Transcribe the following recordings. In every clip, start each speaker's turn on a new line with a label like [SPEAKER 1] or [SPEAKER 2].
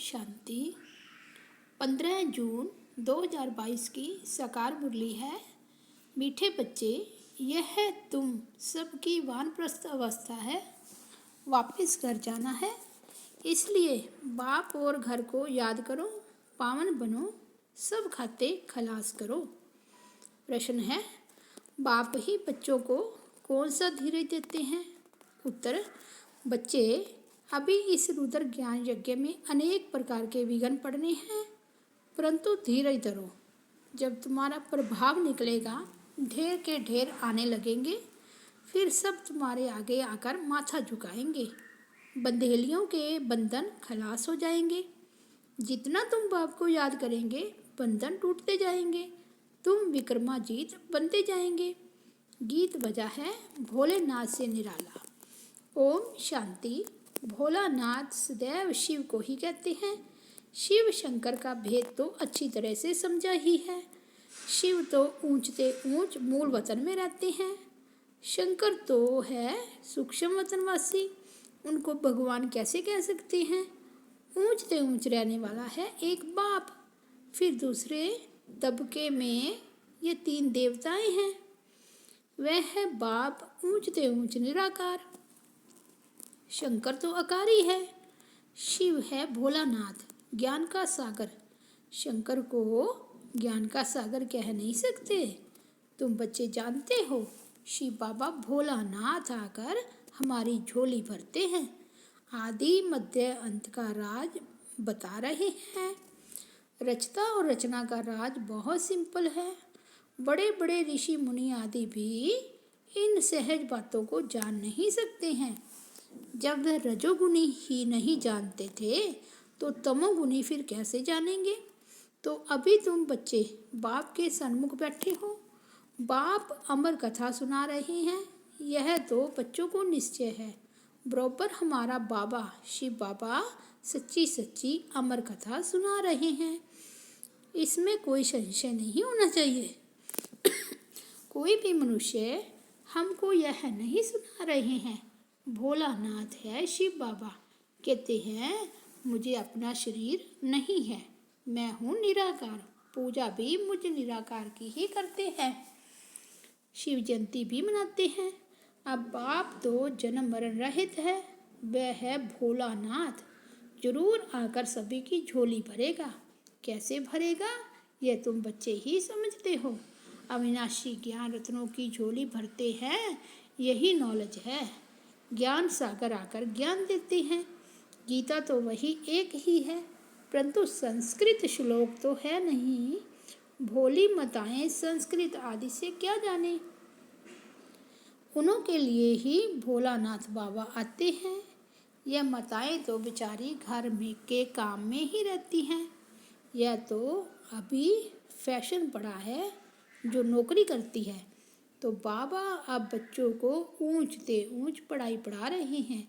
[SPEAKER 1] शांति। 15 जून 2022 की साकार मुरली है। मीठे बच्चे, यह तुम सबकी वानप्रस्थ अवस्था है। वापस घर जाना है, इसलिए बाप और घर को याद करो, पावन बनो, सब खाते खलास करो। प्रश्न है, बाप ही बच्चों को कौन सा धीरज देते हैं? उत्तर, बच्चे, अभी इस रुद्र ज्ञान यज्ञ में अनेक प्रकार के विघ्न पड़ने हैं, परंतु धीरज धरो। जब तुम्हारा प्रभाव निकलेगा, ढेर के ढेर आने लगेंगे, फिर सब तुम्हारे आगे आकर माथा झुकाएंगे। बंधेलियों के बंधन खलास हो जाएंगे। जितना तुम बाप को याद करेंगे, बंधन टूटते जाएंगे, तुम विक्रमाजीत बनते जाएंगे। गीत बजा है भोलेनाथ से निराला। ओम शांति। भोलानाथ सदैव शिव को ही कहते हैं। शिव शंकर का भेद तो अच्छी तरह से समझा ही है। शिव तो ऊंचते ऊंच मूल वतन में रहते हैं। शंकर तो है सूक्ष्म वतनवासी, उनको भगवान कैसे कह सकते हैं? ऊंचते ऊंच रहने वाला है एक बाप। फिर दूसरे तबके में ये 3 देवताएं हैं। वह है बाप ऊंचते ऊंच निराकार। शंकर तो अकारी है। शिव है भोलानाथ, ज्ञान का सागर। शंकर को ज्ञान का सागर कह नहीं सकते। तुम बच्चे जानते हो, शिव बाबा भोलानाथ आकर हमारी झोली भरते हैं, आदि मध्य अंत का राज बता रहे हैं। रचता और रचना का राज बहुत सिंपल है। बड़े बड़े ऋषि मुनि आदि भी इन सहज बातों को जान नहीं सकते हैं। जब वह रजोगुनी ही नहीं जानते थे, तो तमोगुनी फिर कैसे जानेंगे? तो अभी तुम बच्चे बाप के सन्मुख बैठे हो, बाप अमर कथा सुना रहे हैं। यह तो बच्चों को निश्चय है, बरोबर हमारा बाबा शिव बाबा सच्ची सच्ची अमर कथा सुना रहे हैं। इसमें कोई संशय नहीं होना चाहिए। कोई भी मनुष्य हमको यह नहीं सुना रहे हैं, भोलानाथ है शिव बाबा, कहते हैं मुझे अपना शरीर नहीं है, मैं हूँ निराकार। पूजा भी मुझे निराकार की ही करते हैं। शिव जयंती भी मनाते हैं। अब बाप तो जन्म मरण रहित है, वह है भोलानाथ। जरूर आकर सभी की झोली भरेगा। कैसे भरेगा, यह तुम बच्चे ही समझते हो। अविनाशी ज्ञान रत्नों की झोली भरते हैं, यही नॉलेज है। ज्ञान सागर आकर ज्ञान देते हैं। गीता तो वही एक ही है, परंतु संस्कृत श्लोक तो है नहीं। भोली माताएं संस्कृत आदि से क्या जाने। उन्हों के लिए ही भोलानाथ बाबा आते हैं। यह माताएं तो बेचारी घर में के काम में ही रहती हैं। यह तो अभी फैशन पड़ा है, जो नौकरी करती है। तो बाबा अब बच्चों को ऊंचते ऊंच पढ़ाई पढ़ा रहे हैं।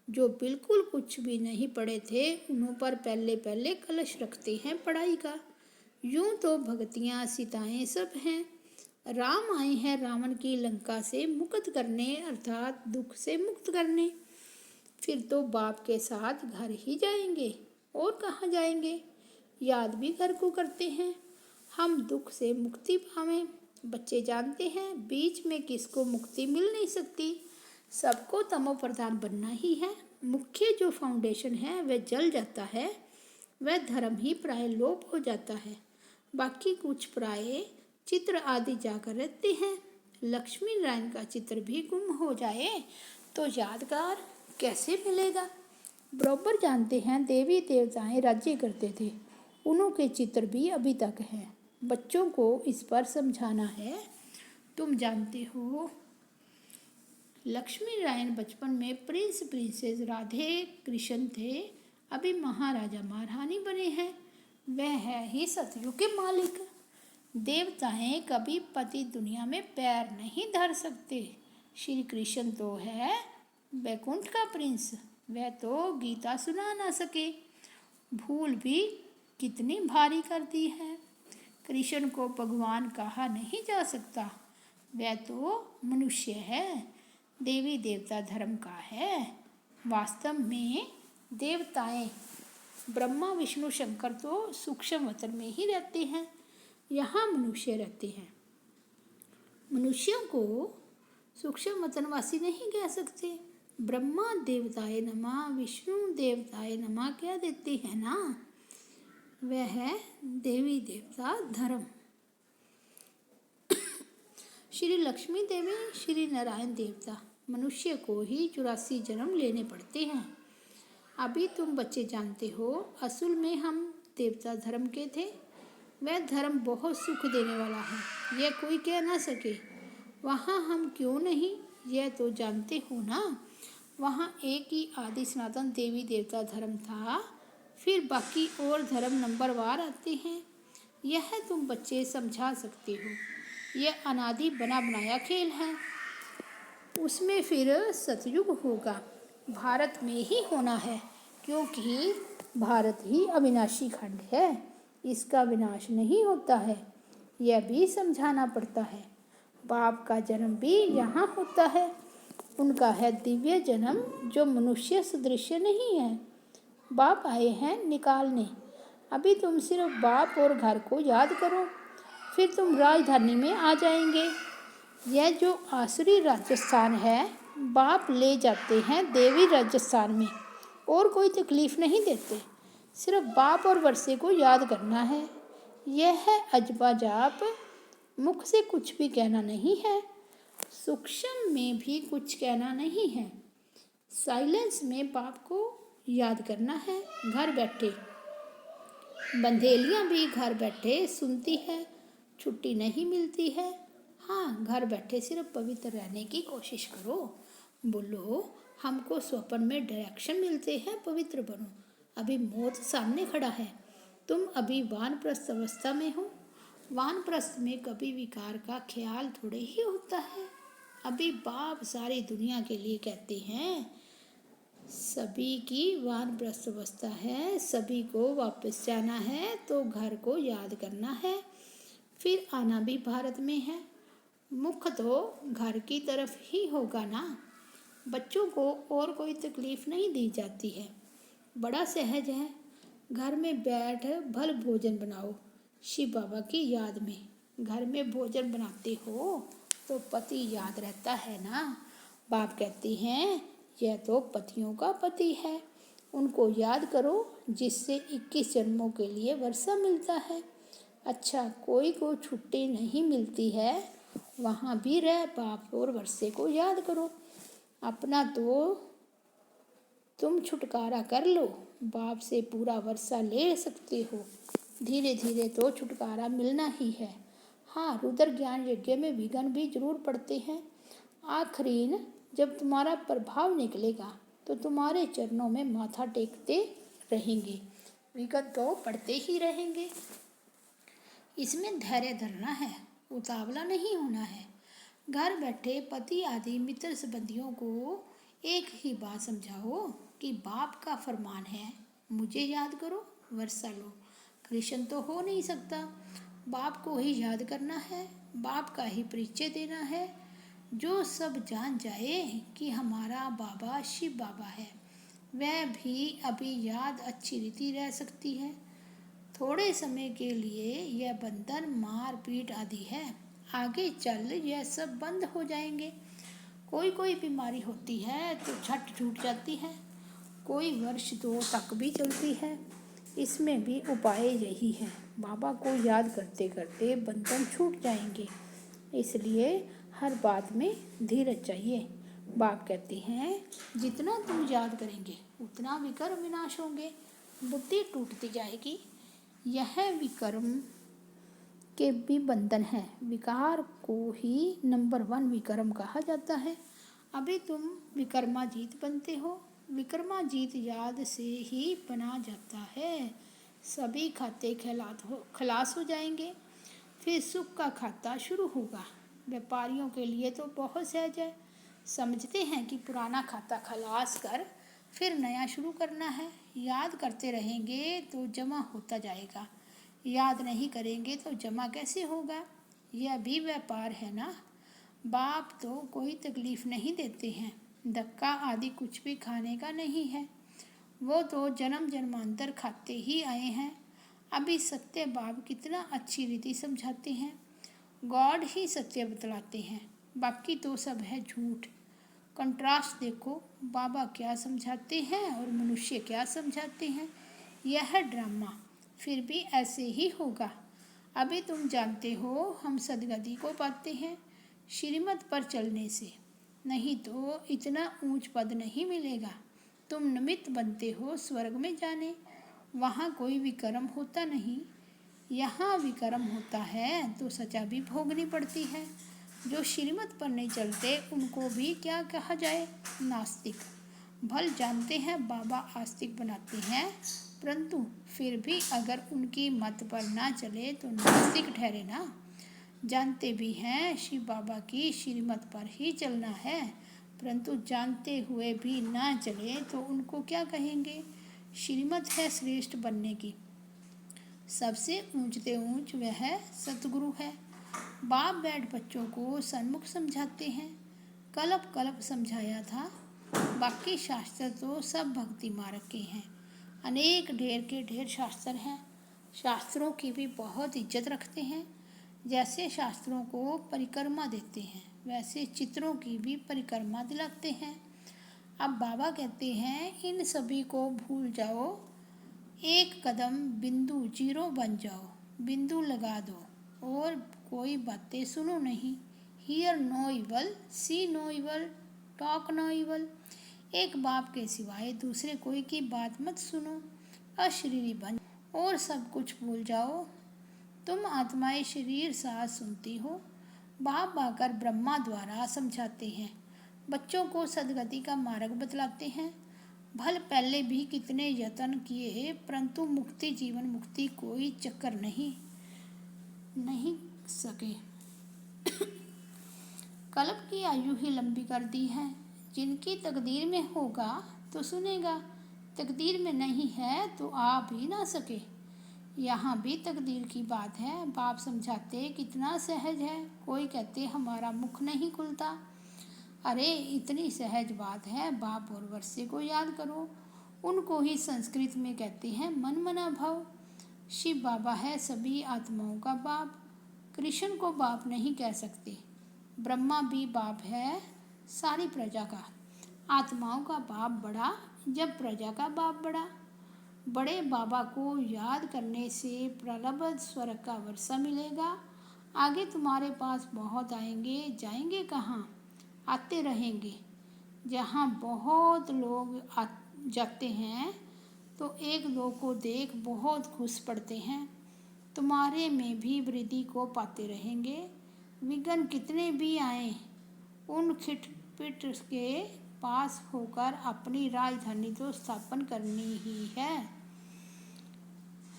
[SPEAKER 1] जो बिल्कुल कुछ भी नहीं पढ़े थे, उन्हों पर पहले पहले कलश रखते हैं पढ़ाई का। यूं तो भक्तियाँ सीताएं सब हैं। राम आए हैं रावण की लंका से मुक्त करने, अर्थात दुख से मुक्त करने। फिर तो बाप के साथ घर ही जाएंगे, और कहाँ जाएंगे? याद भी घर को करते हैं। हम दुख से मुक्ति पावें। बच्चे जानते हैं, बीच में किसको मुक्ति मिल नहीं सकती। सबको तमो प्रधान बनना ही है। मुख्य जो फाउंडेशन है वह जल जाता है, वह धर्म ही प्राय लोप हो जाता है। बाकी कुछ प्राय चित्र आदि जाकर रहते हैं। लक्ष्मी नारायण का चित्र भी गुम हो जाए तो यादगार कैसे मिलेगा? बरोबर जानते हैं देवी देवताएं राज्य करते थे, उन्हों के चित्र भी अभी तक हैं। बच्चों को इस पर समझाना है। तुम जानते हो, लक्ष्मी नारायण बचपन में प्रिंस प्रिंसेस राधे कृष्ण थे, अभी महाराजा महारानी बने हैं। वह है ही सतयुग के मालिक। देवताएं कभी पति दुनिया में पैर नहीं धर सकते। श्री कृष्ण तो है वैकुंठ का प्रिंस, वह तो गीता सुना ना सके। भूल भी कितनी भारी कर दी है। कृष्ण को भगवान कहा नहीं जा सकता, वह तो मनुष्य है, देवी देवता धर्म का है। वास्तव में देवताएं ब्रह्मा विष्णु शंकर तो सूक्ष्म वतन में ही रहते हैं, यहाँ मनुष्य रहते हैं। मनुष्यों को सूक्ष्म वतनवासी नहीं कह सकते। ब्रह्मा देवताय नमः, विष्णु देवताय नमः कह देते हैं ना, वह है देवी देवता धर्म। श्री लक्ष्मी देवी, श्री नारायण देवता, मनुष्य को ही 84 जन्म लेने पड़ते हैं। अभी तुम बच्चे जानते हो, असल में हम देवता धर्म के थे। वह धर्म बहुत सुख देने वाला है, यह कोई कह ना सके। वहाँ हम क्यों नहीं, यह तो जानते हो ना। वहाँ एक ही आदि सनातन देवी देवता धर्म था, फिर बाकी और धर्म नंबरवार आते हैं। यह तुम बच्चे समझा सकते हो। यह अनादि बना बनाया खेल है। उसमें फिर सतयुग होगा, भारत में ही होना है, क्योंकि भारत ही अविनाशी खंड है, इसका विनाश नहीं होता है। यह भी समझाना पड़ता है। बाप का जन्म भी यहाँ होता है। उनका है दिव्य जन्म, जो मनुष्य सदृश नहीं है। बाप आए हैं निकालने। अभी तुम सिर्फ बाप और घर को याद करो, फिर तुम राजधानी में आ जाएंगे। यह जो आसुरी राजस्थान है, बाप ले जाते हैं देवी राजस्थान में, और कोई तकलीफ नहीं देते। सिर्फ बाप और वर्षे को याद करना है। यह है अजबा जाप, मुख से कुछ भी कहना नहीं है, सूक्ष्म में भी कुछ कहना नहीं है। साइलेंस में बाप को याद करना है, घर बैठे। बंधेलियाँ भी घर बैठे सुनती है, छुट्टी नहीं मिलती है। हाँ, घर बैठे सिर्फ पवित्र रहने की कोशिश करो। बोलो, हमको स्वप्न में डायरेक्शन मिलते हैं, पवित्र बनो। अभी मौत सामने खड़ा है, तुम अभी वानप्रस्थ अवस्था में हो। वानप्रस्थ में कभी विकार का ख्याल थोड़े ही होता है। अभी बाप सारी दुनिया के लिए कहते हैं, सभी की वानप्रस्थ अवस्था है, सभी को वापस जाना है, तो घर को याद करना है, फिर आना भी भारत में है। मुख तो घर की तरफ ही होगा ना। बच्चों को और कोई तकलीफ नहीं दी जाती है, बड़ा सहज है। घर में बैठ भल भोजन बनाओ, शिव बाबा की याद में। घर में भोजन बनाते हो तो पति याद रहता है ना। बाप कहते हैं, यह तो पतियों का पति है, उनको याद करो, जिससे 21 जन्मों के लिए वर्षा मिलता है। अच्छा, कोई को छुट्टी नहीं मिलती है, वहाँ भी रह बाप और वर्षे को याद करो। अपना तो तुम छुटकारा कर लो, बाप से पूरा वर्षा ले सकते हो। धीरे धीरे तो छुटकारा मिलना ही है। हाँ, रुद्र ज्ञान यज्ञ में विघ्न भी जरूर पड़ते हैं। आखिरीन जब तुम्हारा प्रभाव निकलेगा तो तुम्हारे चरणों में माथा टेकते रहेंगे। विघ्न तो पड़ते ही रहेंगे, इसमें धैर्य धरना है, उतावला नहीं होना है। घर बैठे पति आदि मित्र संबंधियों को एक ही बात समझाओ कि बाप का फरमान है, मुझे याद करो, वर्षा लो। कृष्ण तो हो नहीं सकता, बाप को ही याद करना है, बाप का ही परिचय देना है। जो सब जान जाए कि हमारा बाबा शिव बाबा है, वह भी अभी याद अच्छी रीति रह सकती है। थोड़े समय के लिए यह बंधन मार पीट आदि है, आगे चल यह सब बंद हो जाएंगे। कोई कोई बीमारी होती है तो झट छूट जाती है, कोई वर्ष 2 तक भी चलती है। इसमें भी उपाय यही है, बाबा को याद करते करते बंधन छूट जाएंगे। इसलिए हर बात में धीरज चाहिए। बाप कहते हैं, जितना तुम याद करेंगे उतना विकर्म विनाश होंगे, बुद्धि टूटती जाएगी। यह विकर्म के भी बंधन है। विकार को ही नंबर 1 विकर्म कहा जाता है। अभी तुम विकर्माजीत बनते हो। विकर्माजीत याद से ही बना जाता है। सभी खाते खलास हो जाएंगे, फिर सुख का खाता शुरू होगा। व्यापारियों के लिए तो बहुत सहज है, समझते हैं कि पुराना खाता खलास कर फिर नया शुरू करना है। याद करते रहेंगे तो जमा होता जाएगा, याद नहीं करेंगे तो जमा कैसे होगा। यह भी व्यापार है ना। बाप तो कोई तकलीफ नहीं देते हैं, धक्का आदि कुछ भी खाने का नहीं है। वो तो जन्म जन्मांतर खाते ही आए हैं। अभी सत्य बाप कितना अच्छी रीति समझाते हैं। गॉड ही सत्य बतलाते हैं, बाकी तो सब है झूठ। कंट्रास्ट देखो, बाबा क्या समझाते हैं और मनुष्य क्या समझाते हैं। यह ड्रामा फिर भी ऐसे ही होगा। अभी तुम जानते हो हम सदगति को पाते हैं श्रीमत पर चलने से, नहीं तो इतना ऊंच पद नहीं मिलेगा। तुम निमित्त बनते हो स्वर्ग में जाने, वहाँ कोई विकर्म होता नहीं। यहाँ विकर्म होता है तो सजा भी भोगनी पड़ती है। जो श्रीमत पर नहीं चलते उनको भी क्या कहा जाए, नास्तिक। भल जानते हैं बाबा आस्तिक बनाते हैं, परंतु फिर भी अगर उनकी मत पर ना चले तो नास्तिक ठहरे ना। जानते भी हैं शिव बाबा की श्रीमत पर ही चलना है, परंतु जानते हुए भी ना चले तो उनको क्या कहेंगे। श्रीमत है श्रेष्ठ बनने की, सबसे ऊंचते ऊंच वह सतगुरु है। बाप बैठ बच्चों को सन्मुख समझाते हैं। कल्प कल्प समझाया था, बाकी शास्त्र तो सब भक्ति मार्ग के हैं। अनेक ढेर के ढेर शास्त्र हैं। शास्त्रों की भी बहुत इज्जत रखते हैं। जैसे शास्त्रों को परिक्रमा देते हैं, वैसे चित्रों की भी परिक्रमा दिलाते हैं। अब बाबा कहते हैं इन सभी को भूल जाओ, एक कदम बिंदु जीरो बन जाओ। बिंदु लगा दो और कोई बातें सुनो नहीं। Hear no evil, see no evil, talk no evil. एक बाप के सिवाय दूसरे कोई की बात मत सुनो। अशरीरी बन और सब कुछ भूल जाओ। तुम आत्माएं शरीर साथ सुनती हो। बाप आकर ब्रह्मा द्वारा समझाते हैं, बच्चों को सदगति का मार्ग बतलाते हैं। भल पहले भी कितने यत्न किए, परंतु मुक्ति जीवन मुक्ति कोई चक्कर नहीं सके। कल्प की आयु ही लंबी कर दी है। जिनकी तकदीर में होगा तो सुनेगा, तकदीर में नहीं है तो आ भी ना सके। यहाँ भी तकदीर की बात है। बाप समझाते कितना सहज है। कोई कहते हमारा मुख नहीं खुलता। अरे इतनी सहज बात है, बाप और वर्षे को याद करो। उनको ही संस्कृत में कहते हैं मन मना भाव। शिव बाबा है सभी आत्माओं का बाप। कृष्ण को बाप नहीं कह सकते। ब्रह्मा भी बाप है सारी प्रजा का। आत्माओं का बाप बड़ा जब प्रजा का बाप बड़ा। बड़े बाबा को याद करने से प्रलब्ध स्वर्ग का वर्षा मिलेगा। आगे तुम्हारे पास बहुत आएंगे, जाएंगे कहाँ, आते रहेंगे। जहाँ बहुत लोग जाते हैं तो एक दो को देख बहुत खुश पड़ते हैं। तुम्हारे में भी वृद्धि को पाते रहेंगे। विघ्न कितने भी आए, उन खिटपिट के पास होकर अपनी राजधानी तो स्थापन करनी ही है।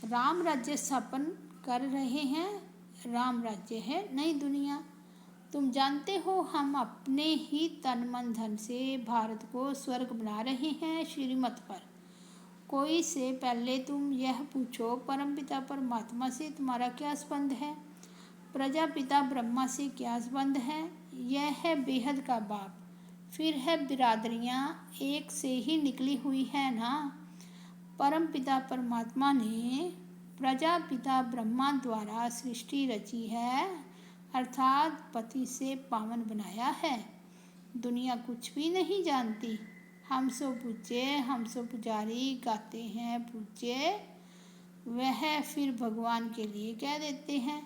[SPEAKER 1] राम राज्य स्थापन कर रहे हैं। राम राज्य है नई दुनिया। तुम जानते हो हम अपने ही तन मन धन से भारत को स्वर्ग बना रहे हैं श्रीमत पर। कोई से पहले तुम यह पूछो परमपिता परमात्मा से तुम्हारा क्या संबंध है, प्रजापिता ब्रह्मा से क्या संबंध है। यह है बेहद का बाप। फिर है बिरादरियाँ एक से ही निकली हुई है ना। परमपिता परमात्मा ने प्रजापिता ब्रह्मा द्वारा सृष्टि रची है, अर्थात पति से पावन बनाया है। दुनिया कुछ भी नहीं जानती। हम सो पूज्य, हम सो पुजारी, गाते हैं पूज्य। वह फिर भगवान के लिए कह देते हैं।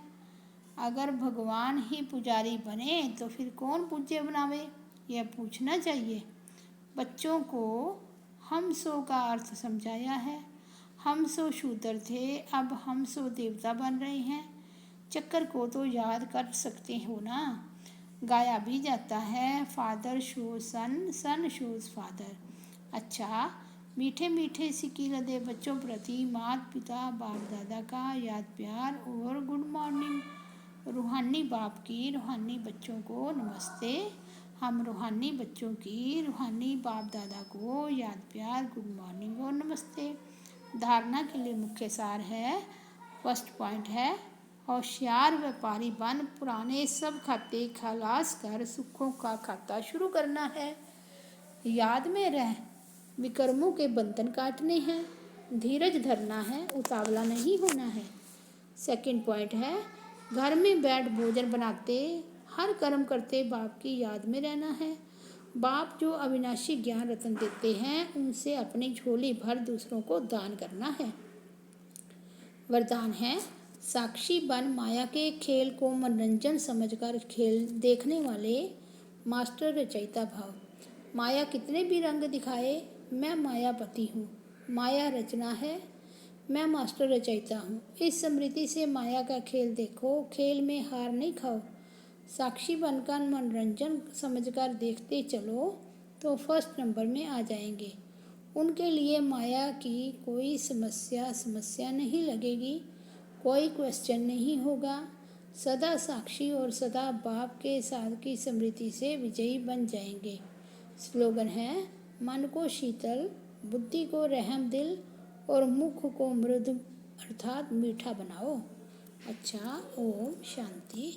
[SPEAKER 1] अगर भगवान ही पुजारी बने तो फिर कौन पूज्य बनावे, यह पूछना चाहिए। बच्चों को हम सो का अर्थ समझाया है। हम सो शूद्र थे, अब हम सो देवता बन रहे हैं। चक्कर को तो याद कर सकते हो ना। गाया भी जाता है फादर शोज सन, सन शोज फादर। अच्छा, मीठे मीठे सिक्की लदे बच्चों प्रति माता पिता बाप दादा का याद प्यार और गुड मॉर्निंग। रूहानी बाप की रूहानी बच्चों को नमस्ते। हम रूहानी बच्चों की रूहानी बाप दादा को याद प्यार गुड मॉर्निंग और नमस्ते। धारणा के लिए मुख्य सार है, फर्स्ट पॉइंट है, होशियार व्यापारी बन पुराने सब खाते खलास कर सुखों का खाता शुरू करना है। याद में रह विकर्मों के बंधन काटने हैं, धीरज धरना है, उतावला नहीं होना है। सेकंड पॉइंट है, घर में बैठ भोजन बनाते, हर कर्म करते बाप की याद में रहना है। बाप जो अविनाशी ज्ञान रत्न देते हैं, उनसे अपनी झोली भर दूसरों को दान करना है। वरदान है, साक्षी बन माया के खेल को मनोरंजन समझकर खेल देखने वाले मास्टर रचयिता भाव। माया कितने भी रंग दिखाए, मैं मायापति हूँ। माया रचना है, मैं मास्टर रचयिता हूँ। इस स्मृति से माया का खेल देखो, खेल में हार नहीं खाओ। साक्षी बनकर मनोरंजन समझकर देखते चलो तो फर्स्ट नंबर में आ जाएंगे। उनके लिए माया की कोई समस्या नहीं लगेगी, कोई क्वेश्चन नहीं होगा। सदा साक्षी और सदा बाप के साथ की स्मृति से विजयी बन जाएंगे। स्लोगन है, मन को शीतल, बुद्धि को रहम दिल और मुख को मृदु अर्थात मीठा बनाओ। अच्छा, ओम शांति।